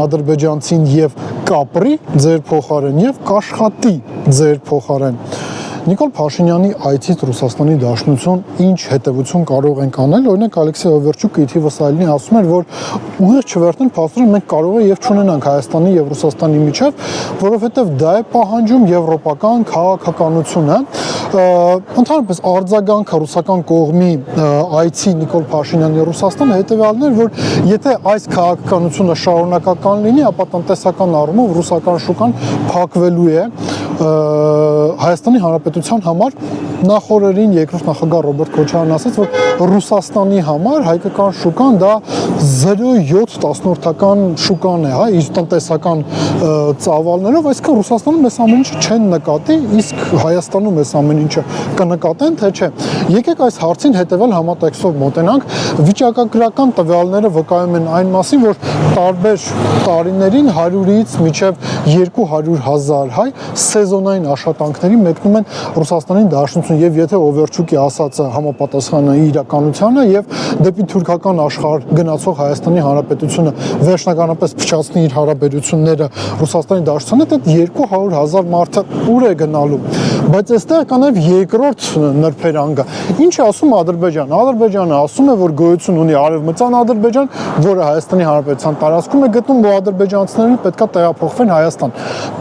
ադրբեջանցին եւ կապրի ձեր փոխարեն եւ կաշխատի ձեր փոխարեն։ Նիկոլ Փաշինյանի այցից Ռուսաստանի Դաշնություն ինչ հետևություն կարող ենք անել, օրինակ Ալեքսեյ Օվերչուկը ի թիվս այլնի ասում էր, որ ուղիղ չվերթեն փաստորեն մենք կարող է եւ չունենանք Հայաստանի եւ Ռուսաստանի միջեւ, որովհետեւ դա է պահանջում եվրոպական քաղաքականությունը, ընդհանրապես արձագանքը ռուսական կողմի այցի Նիկոլ Փաշինյանի Ռուսաստան հետեւյալն էր, որ եթե այս քաղաքականությունը շարունակական լինի, ապա տնտեսական առումով ռուսական շուկան փակվելու է Հայաստանի Հանրապետության համար նախորդին երկրորդ նախագահ Ռոբերտ Քոչարյանն ասաց, որ Ռուսաստանի համար հայկական շուկան դա 0.7 շուկան է, հա, իր տնտեսական ծավալներով, այսինքն Ռուսաստանում այս ամեն ինչը չեն նկատի, իսկ Հայաստանում այս ամեն ինչը կնկատեն, թե չէ։ Եկեք այս հարցին հետևել համատեքստով մոտենանք, վիճակագրական տվյալները վկայում են այն մասին, որ տարբեր տարիներին 100-ից մինչև 200,000 հայ սեզոնային աշխատանքների մեկնում են Ռուսաստանի Դաշնություն եւ եթե Օվերչուկի ասածը համապատասխան է իրականությանը եւ դեպի թուրքական աշխարհ գնացող Հայաստանի Հանրապետությունը վերջնականապես փչացնի իր հարաբերությունները Ռուսաստանի Դաշնությանը, դա 200,000 մարդը ուր է գնալու։ Բայց այստեղ կա նաեւ երկրորդ նրբերանգը։ Ինչ է ասում Ադրբեջանը։ Ադրբեջանը ասում է, որ գոյություն ունի Արևմտյան Ադրբեջան, որը Հայաստանի Հանրապետության տարածքում է գտնվում, ու ադրբեջանցիները պետքա տեղափոխվեն Հայաստան։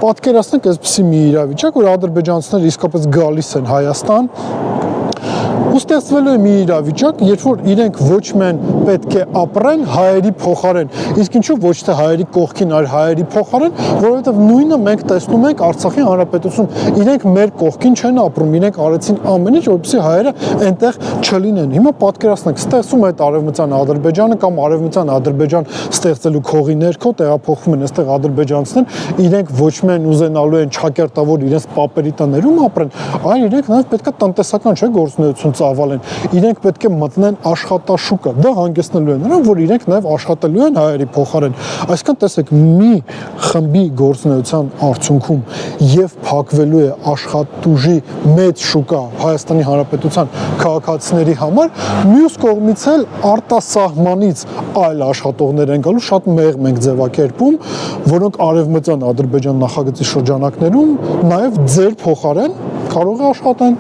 Պատկերացնեք այսպիսի մի իրավիճակ, որ ադրբեջանցիները իսկապես գալիս են Հայաստան, ու ստեղծվելու է մի իրավիճակ, երբ որ իրենք ոչ միայն պետք է ապրեն հայերի փոխարեն, իսկ ինչու ոչ թե հայերի կողքին, այլ հայերի փոխարեն, որովհետև նույնը մենք տեսնում ենք Արցախի Հանրապետությունում, իրենք մեր կողքին չեն ապրում, իրենք արեցին ամեն ինչ, որպեսզի հայերը այնտեղ չլինեն։ Հիմա պատկերացնեք, ստեղծում է այդ Արևմտյան Ադրբեջանը կամ Արևմտյան Ադրբեջան ստեղծելու քողի ներքո տեղափոխվում են այստեղ ադրբեջանցիներ, իրենք ոչ միայն ուզենալու են ճակերտավոր իրենց պապերի տներում ապրեն, այլ իրենք նաև պետք է տնտեսական չէ գործունեություն ծավալեն, իրենք պետք է մտնեն աշխատաշուկը, դա հանգեցնելու է նրան, որ իրենք նաև աշխատելու են հայերի փոխարեն։ Այսինքն տեսեք, մի խմբի գործունեության արդյունքում եւ փակվելու է աշխատուժի մեծ շուկա Հայաստանի Հանրապետության քաղաքացիների համար, մյուս կողմից էլ արտասահմանից այլ աշխատողներ են գալու, շատ մեղմ ենք ձևակերպում, որոնք Արևմտյան Ադրբեջան նախագծի շրջանակներում նաև ձեր փոխարեն կարող է աշխատեն